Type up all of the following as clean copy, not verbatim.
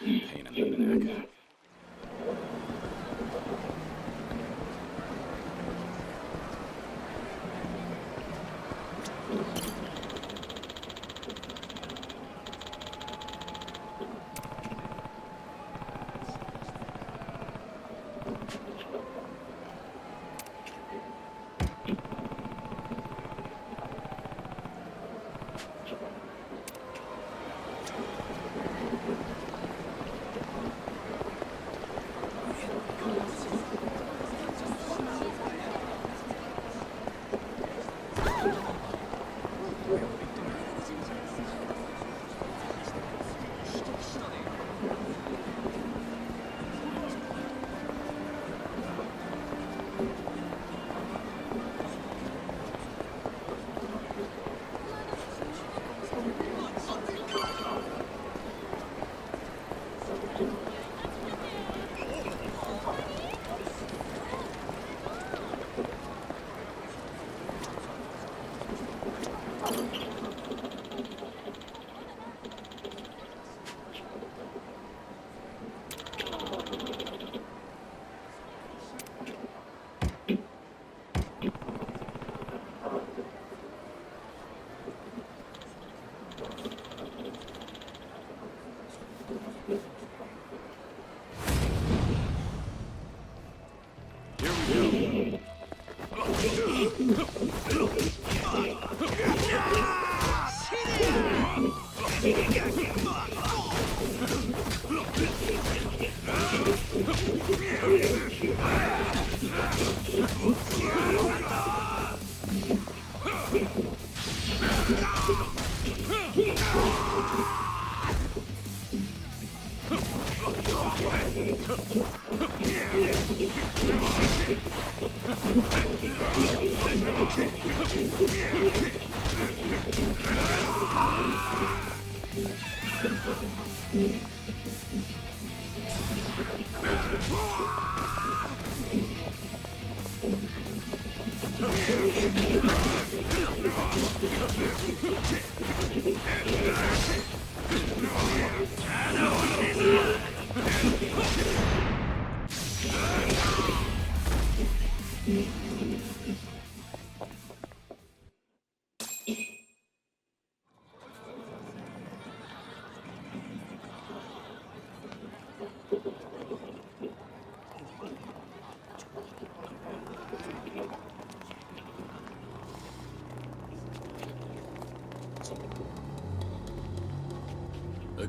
Pain in the neck.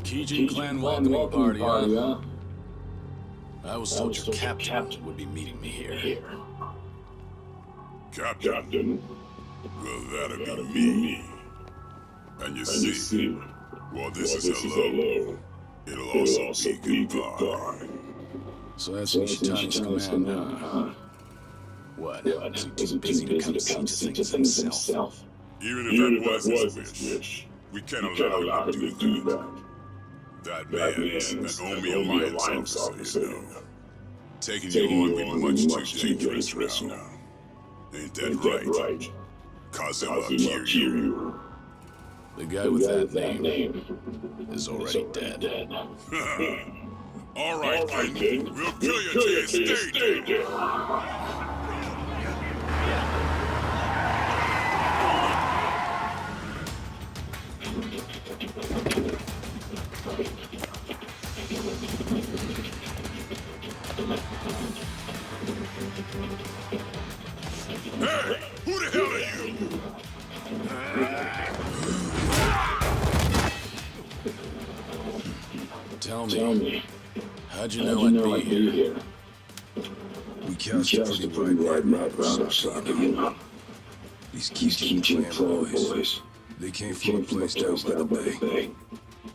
Kijin clan welcoming party, huh? I was told your captain would be meeting me here. Captain? Well, that'll be me. And you see, while this is hello, it'll also be goodbye. So that's Nishitani's command, huh? What? Is he too busy to come see to things himself? Even if that was his wish, we can't allow him to do that. That man spent only alliance officer, you know. Taking you on would be much too dangerous now. Ain't that right? Kazuma Kiryu. The guy with that name is already dead. All right, King. We'll kill you till you stay dead. Hey, who the hell are you? Tell me, how'd you know I'd be here? We cast a pretty wide map around our socket, you know. These Kijin clan boys, they came from a place down by the bay.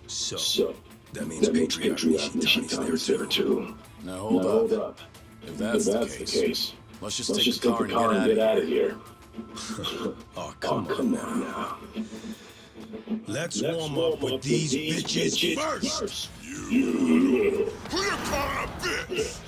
So, that means Patriarch Nishitani's there too. Now hold up. If that's the case, let's just take the car and get out of here. Oh, come on now. Let's warm up with these bitches first. You. Who you calling a bitch?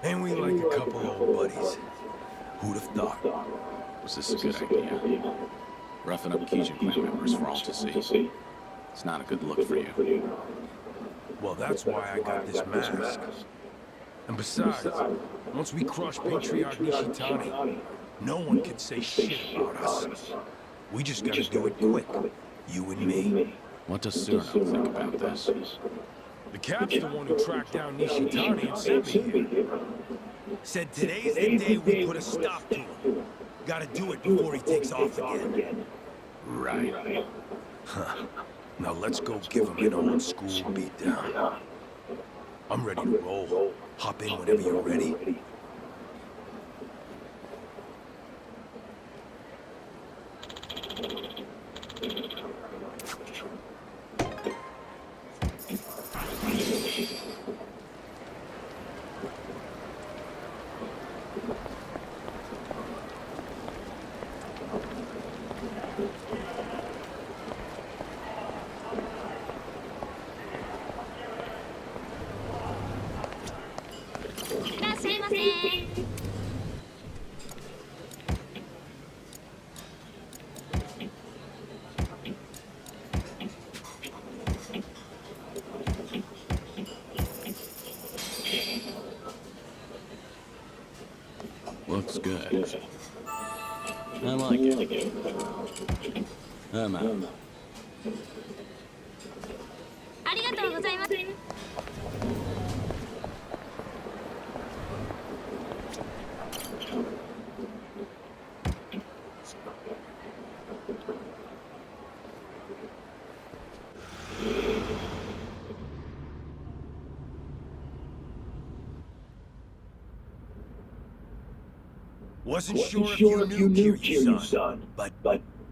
And we like a couple old buddies. Who'd have thought? Was this a good idea? Roughing up Kijin clan members for all to see. It's not a good look for you. Well, that's why I got this mask. And besides, once we crush Patriarch Nishitani, no one can say shit about us. We just gotta do it quick. You and me. What does Cyrano think about this? The Cap's the one who tracked down Nishitani and sent me here. Said today's the day we put a stop to him. Gotta do it before he takes off again. Right. Huh. Now let's go give him an old school beatdown. I'm ready to roll. Hop in whenever you're ready. Looks good. I like it. I'm out. ありがとうございます。Wasn't sure if you knew Kiryu, son, but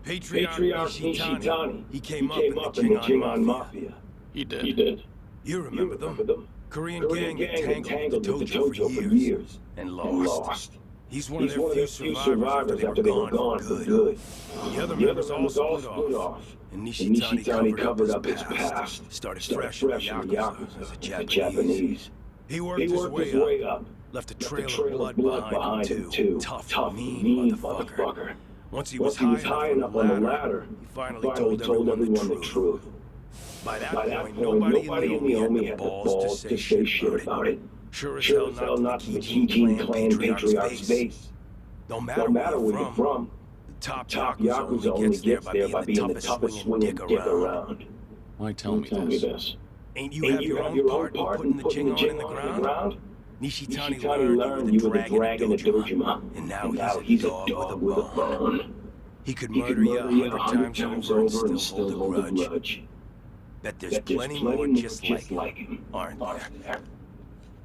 Patriarch Nishitani, he came up in the Kijin Mafia. He did. You remember them? Korean gang had tangled with the Tojo for years and lost. He's one of their few survivors after they were gone for good. The other members all split off, and Nishitani covered up his past, started fresh in the Yakuza as a Japanese. He worked his way up. Left a trail of blood behind him, too. Tough, mean motherfucker. Once he was high enough on the ladder, he finally told everyone the truth. By that point, nobody in the army had the balls to say shit about it. Sure as hell not to the Kijin clan Patriarch's base. Don't matter where you're from, the top Yakuza only gets there by being the toughest swinging dick around. Why tell me this? Ain't you have your own part in putting the Jingon in the ground? Nishitani learned you were the dragon of Dojima, and now he's a dog with a bone. He could murder you 100 times over and still hold a grudge. Bet there's plenty more just like him, aren't there?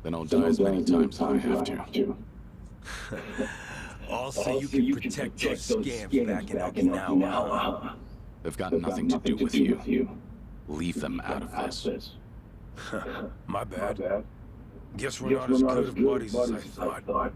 Then I'll die as many times as I have to. All so you can protect those scams back in Okinawa. They've got nothing to do with you. Leave them out of this. My bad. Guess we're not as good of buddies as I thought.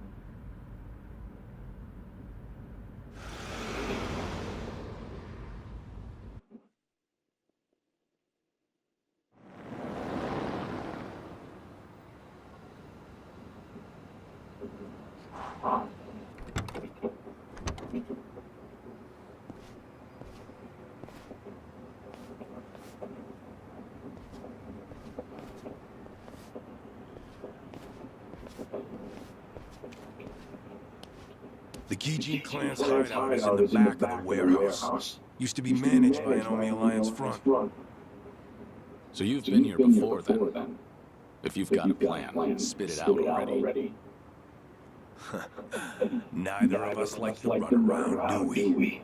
The Kijin clan's hideout is in the back of the warehouse. Used to be managed by an Army Alliance front. So you've been here before then? If you've got a plan, spit it out already. Neither of us like to run around, do we?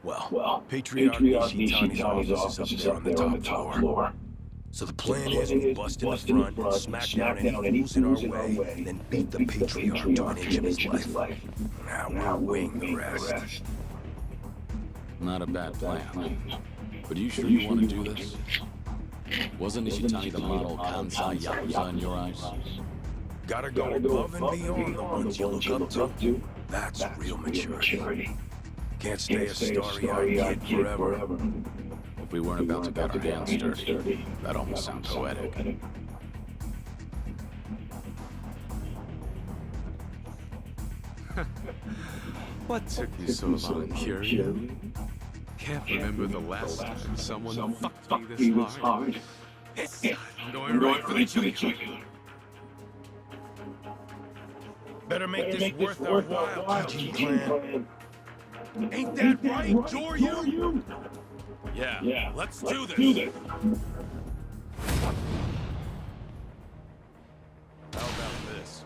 Well, Patriarch Nishitani's office is up there on the top floor. So the plan is we bust in the front, and smack down any fools in our way, then beat the Patriarch to an inch of his life. Now we'll wing the rest. Not a bad plan. But are you sure you want to do this? Wasn't Nishitani the model Kansai Yakuza in your eyes? Gotta go above and beyond the ones you look up to. That's real maturity. Can't stay a starry-eyed kid forever. If we weren't about to get our hands dirty, that almost sounds poetic. What took you so long, Kiryu? Can't remember the last time someone fucked me this hard. This time I'm going right for the jugular. Better make this worth our while, Kijin clan. Ain't that right, Joryu? Yeah, let's do this. How about this?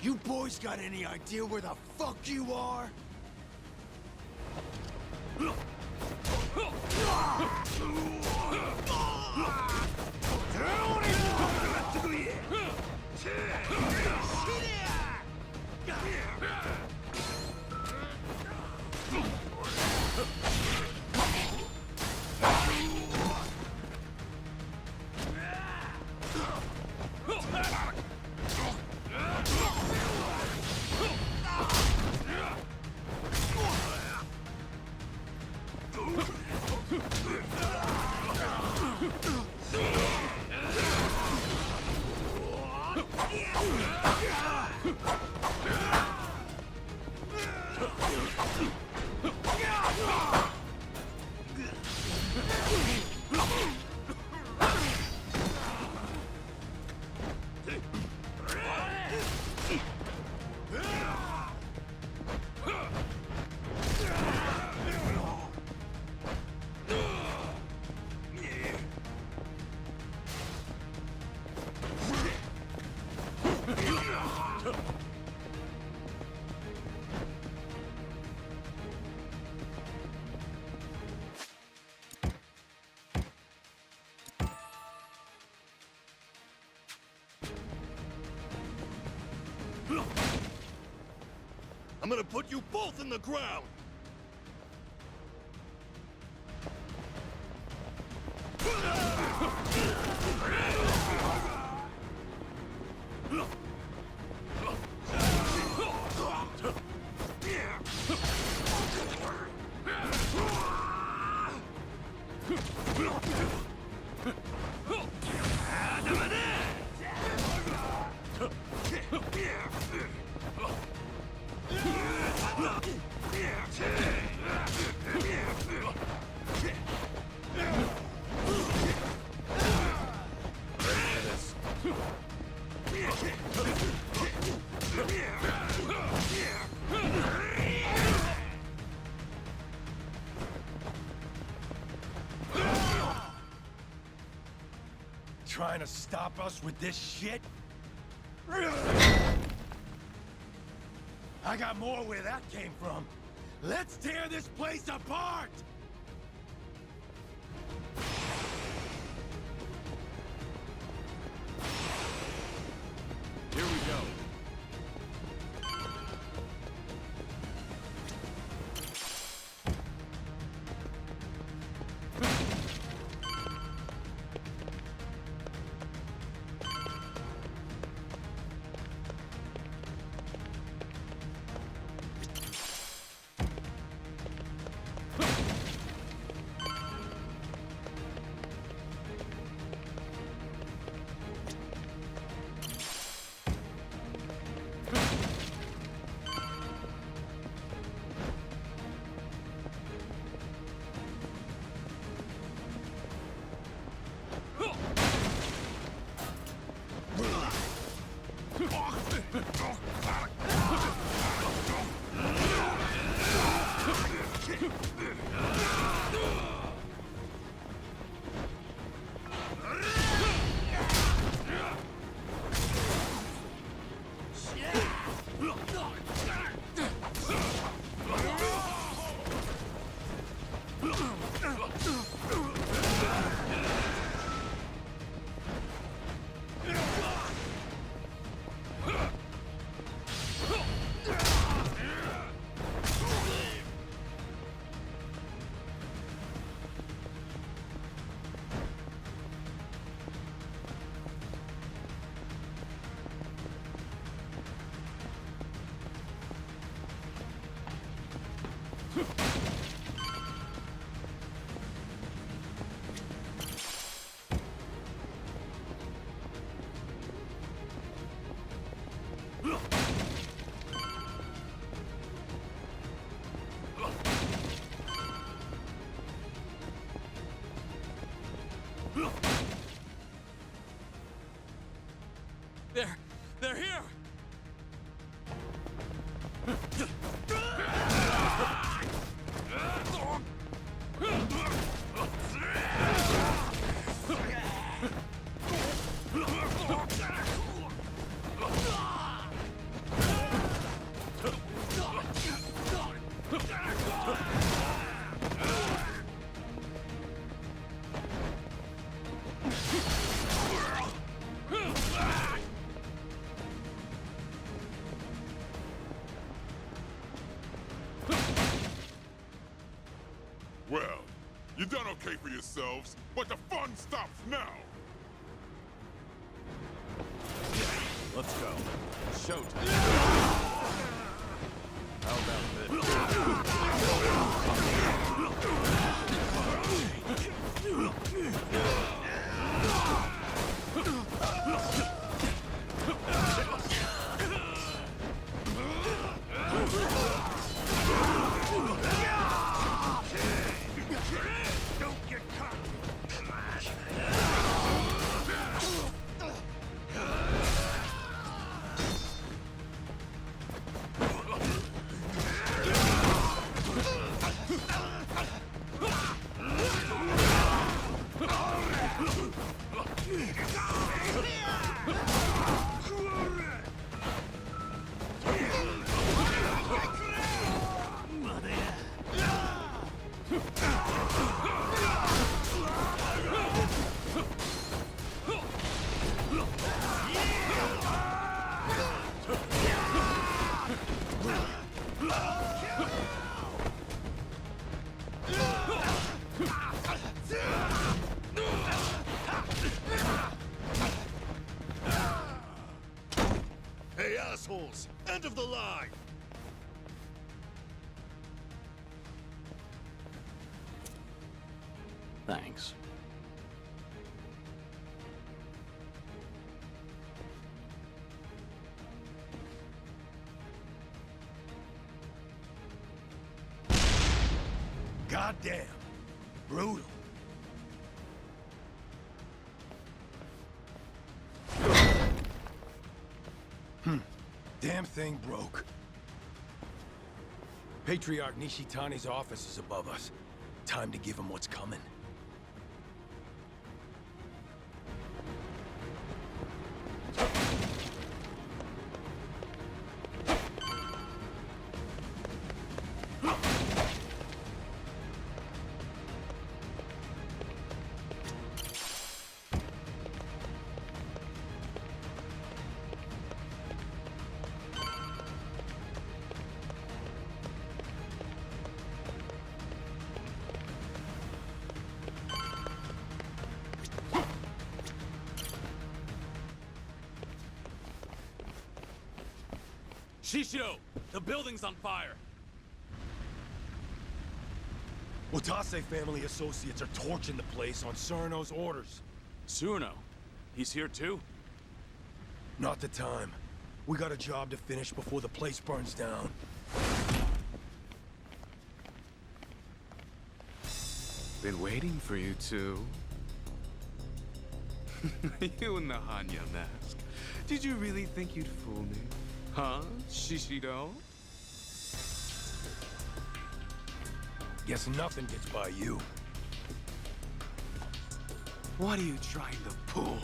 You boys got any idea where the fuck you are? I'm gonna put you both in the ground! Trying to stop us with this shit? I got more where that came from. Let's tear this place apart! Here we go. You done okay for yourselves, but the fun stops now. Let's go. Showtime. How about Don't get caught! Hey, assholes! End of the line! Thanks. Goddamn! Brutal. Damn thing broke. Patriarch Nishitani's office is above us. Time to give him what's coming. Shishiro! The building's on fire! Watase family associates are torching the place on Surno's orders. Tsuno? He's here too? Not the time. We got a job to finish before the place burns down. Been waiting for you two. You in the Hanya mask. Did you really think you'd fool me? Huh, Shishiro? Guess nothing gets by you. What are you trying to pull?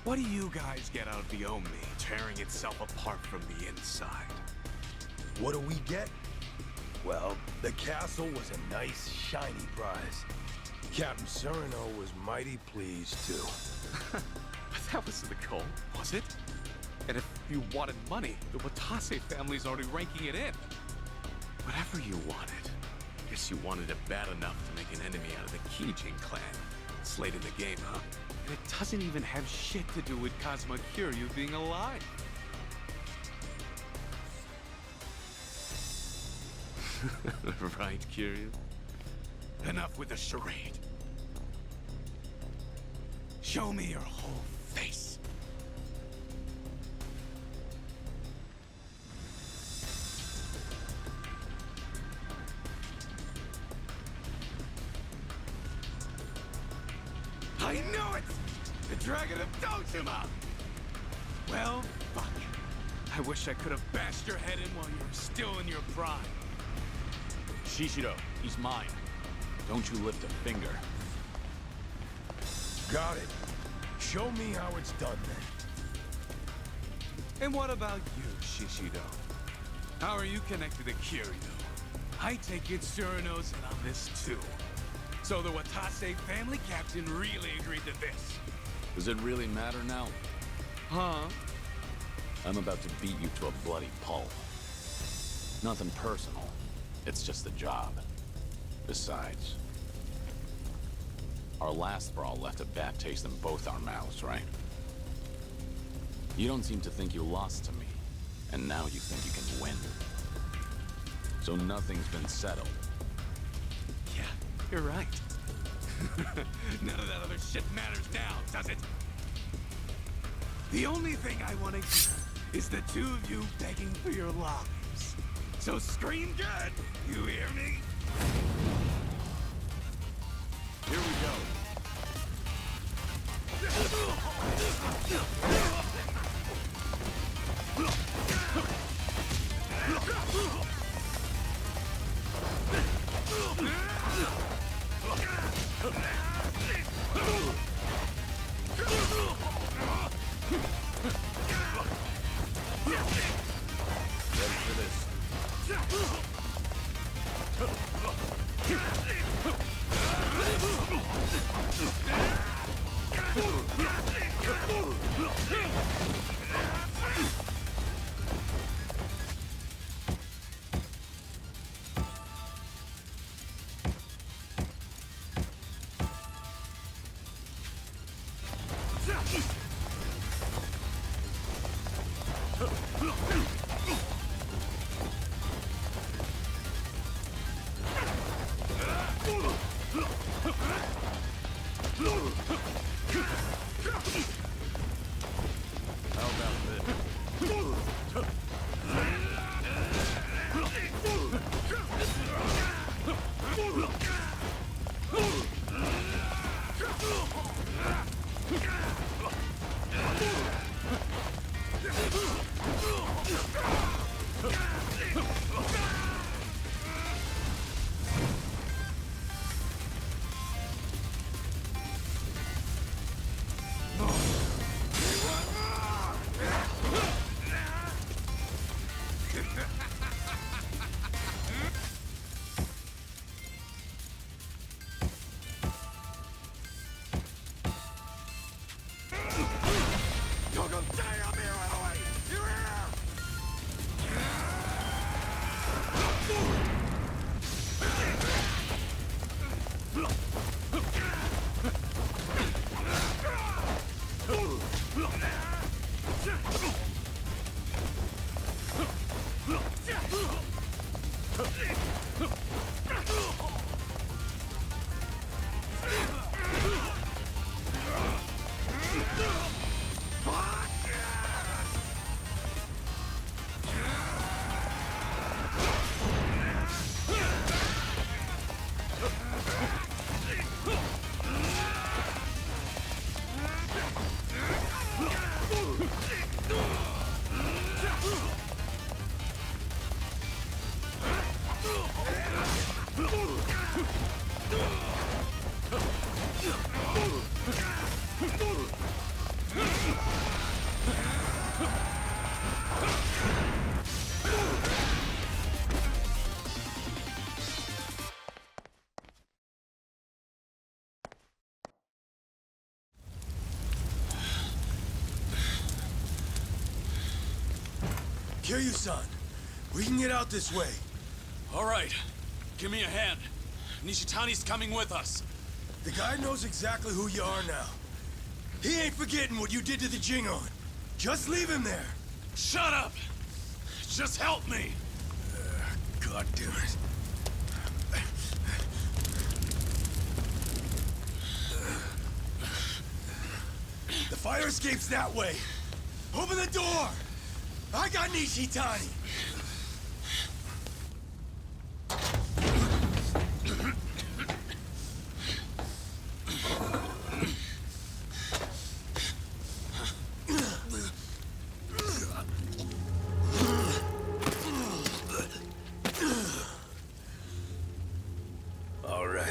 What do you guys get out of the Omi tearing itself apart from the inside? What do we get? Well, the castle was a nice, shiny prize. Captain Surno was mighty pleased, too. But that wasn't the goal, was it? And if you wanted money, the Watase family's already ranking it in. Whatever you wanted. Guess you wanted it bad enough to make an enemy out of the Kijin clan. It's late in the game, huh? And it doesn't even have shit to do with Kazuma Kiryu being alive. Right, Kiryu? Enough with the charade. Show me your whole face. I knew it! The Dragon of Dojima! Well, fuck. I wish I could have bashed your head in while you were still in your prime. Shishiro, he's mine. Don't you lift a finger. Got it. Show me how it's done, then. And what about you, Shishido? How are you connected to Kiryu? I take it Surino's in on this too. So the Watase family captain really agreed to this. Does it really matter now? Huh? I'm about to beat you to a bloody pulp. Nothing personal. It's just a job. Besides, Our last brawl left a bad taste in both our mouths, right? You don't seem to think you lost to me, and now you think you can win. So nothing's been settled. Yeah, you're right. None of that other shit matters now, does it? The only thing I want to hear is the two of you begging for your lives. So scream good, you hear me? Here we go. Ready for this. How about this? You're gonna die up here right away! You Kiryu-san, we can get out this way. All right. Give me a hand. Nishitani's coming with us. The guy knows exactly who you are now. He ain't forgetting what you did to the Jingon. Just leave him there. Shut up! Just help me! God damn it. The fire escape's that way. Open the door! I got Nishitani! All right.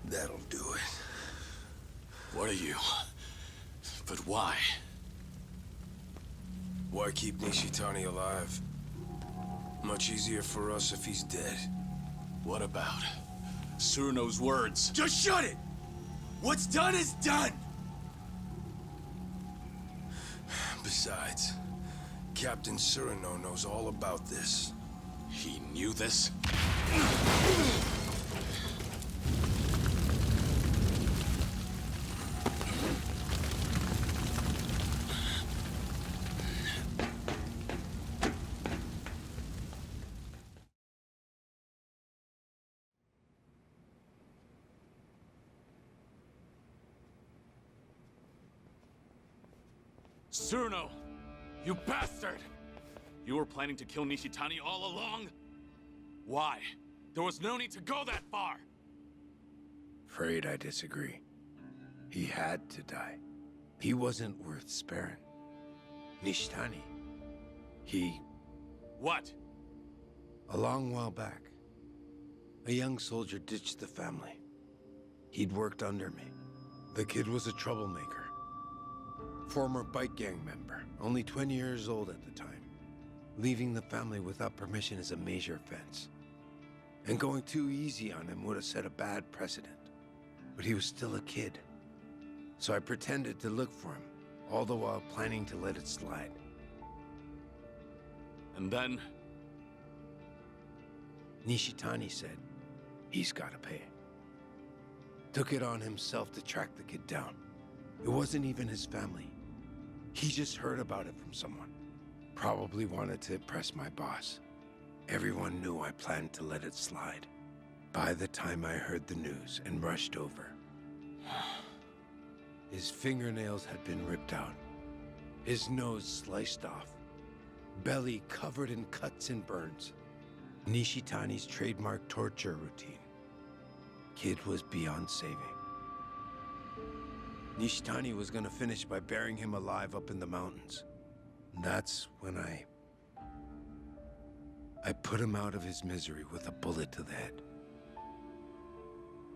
That'll do it. What are you? But why? Why keep Nishitani alive? Much easier for us if he's dead. What about Suruno's words? Just shut it! What's done is done! Besides, Captain Suruno knows all about this. He knew this? Tsuruno! You bastard! You were planning to kill Nishitani all along? Why? There was no need to go that far! Afraid I disagree. He had to die. He wasn't worth sparing. Nishitani. He... What? A long while back, a young soldier ditched the family. He'd worked under me. The kid was a troublemaker. Former bike gang member, only 20 years old at the time. Leaving the family without permission is a major offense. And going too easy on him would have set a bad precedent. But he was still a kid. So I pretended to look for him, all the while planning to let it slide. And then... Nishitani said, he's gotta pay. Took it on himself to track the kid down. It wasn't even his family. He just heard about it from someone. Probably wanted to impress my boss. Everyone knew I planned to let it slide. By the time I heard the news and rushed over, his fingernails had been ripped out, his nose sliced off, belly covered in cuts and burns. Nishitani's trademark torture routine. Kid was beyond saving. Nishitani was gonna finish by burying him alive up in the mountains. That's when I put him out of his misery with a bullet to the head.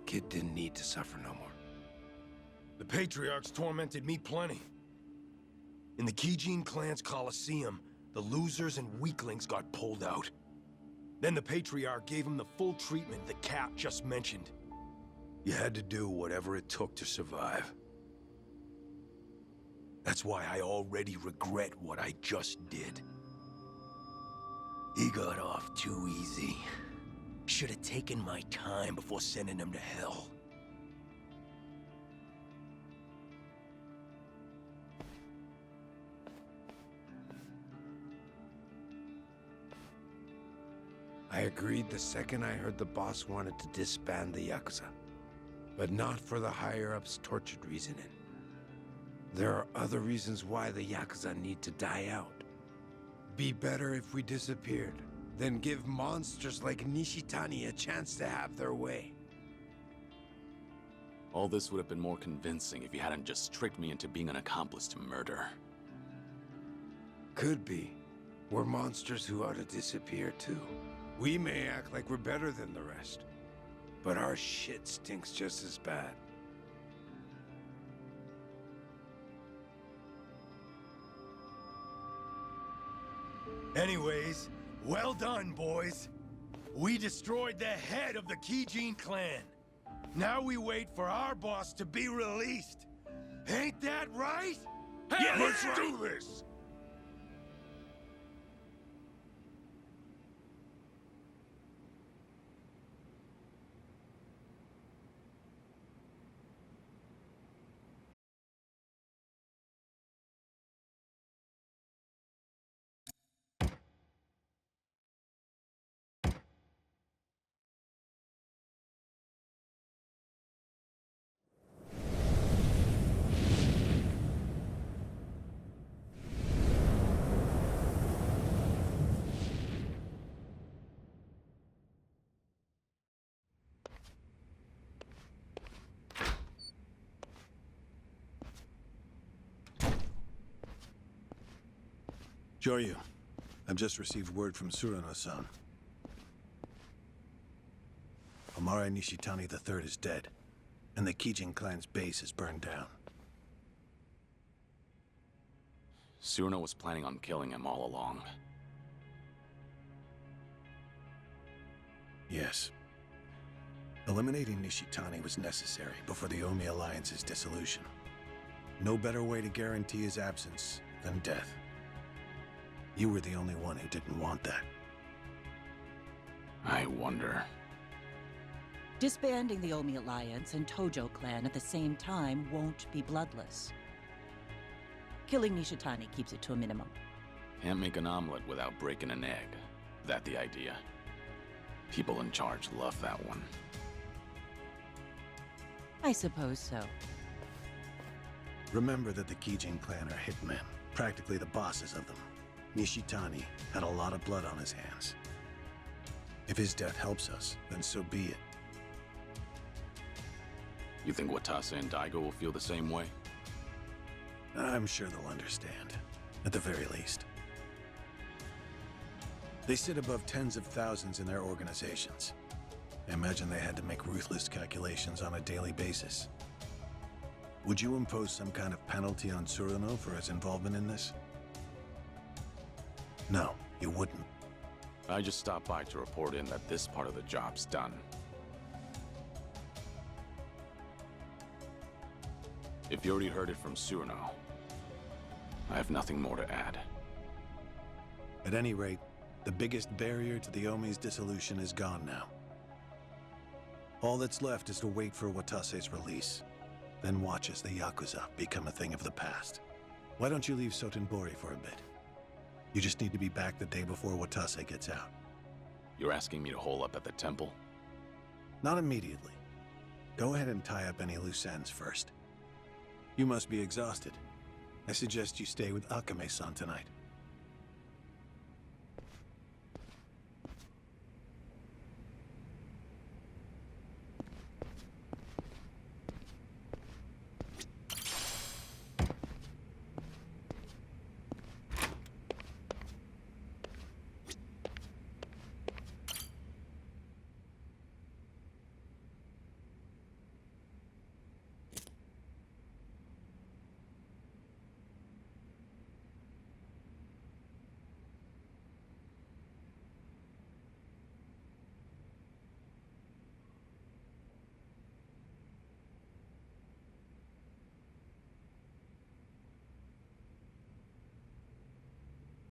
Kid didn't need to suffer no more. The Patriarchs tormented me plenty. In the Kijin clan's Colosseum, the losers and weaklings got pulled out. Then the Patriarch gave him the full treatment the Cap just mentioned. You had to do whatever it took to survive. That's why I already regret what I just did. He got off too easy. Should have taken my time before sending him to hell. I agreed the second I heard the boss wanted to disband the Yakuza. But not for the higher-ups' tortured reasoning. There are other reasons why the Yakuza need to die out. Be better if we disappeared, than give monsters like Nishitani a chance to have their way. All this would have been more convincing if you hadn't just tricked me into being an accomplice to murder. Could be. We're monsters who ought to disappear too. We may act like we're better than the rest, but our shit stinks just as bad. Anyways, well done, boys. We destroyed the head of the Kijin clan. Now we wait for our boss to be released. Ain't that right? Yeah, let's do this! Joryu, I've just received word from Tsuruno-san. Omare Nishitani III is dead, and the Kijin clan's base is burned down. Tsuruno was planning on killing him all along. Yes. Eliminating Nishitani was necessary before the Omi Alliance's dissolution. No better way to guarantee his absence than death. You were the only one who didn't want that. I wonder... Disbanding the Omi Alliance and Tojo clan at the same time won't be bloodless. Killing Nishitani keeps it to a minimum. Can't make an omelet without breaking an egg. That the idea? People in charge love that one. I suppose so. Remember that the Kijin clan are hitmen, practically the bosses of them. Nishitani had a lot of blood on his hands. If his death helps us, then so be it. You think Watase and Daigo will feel the same way? I'm sure they'll understand, at the very least. They sit above tens of thousands in their organizations. I imagine they had to make ruthless calculations on a daily basis. Would you impose some kind of penalty on Tsuruno for his involvement in this? No, you wouldn't. I just stopped by to report in that this part of the job's done. If you already heard it from Tsuruno, I have nothing more to add. At any rate, the biggest barrier to the Omi's dissolution is gone now. All that's left is to wait for Watase's release, then watch as the Yakuza become a thing of the past. Why don't you leave Sotenbori for a bit? You just need to be back the day before Watase gets out. You're asking me to hole up at the temple? Not immediately. Go ahead and tie up any loose ends first. You must be exhausted. I suggest you stay with Akame-san tonight.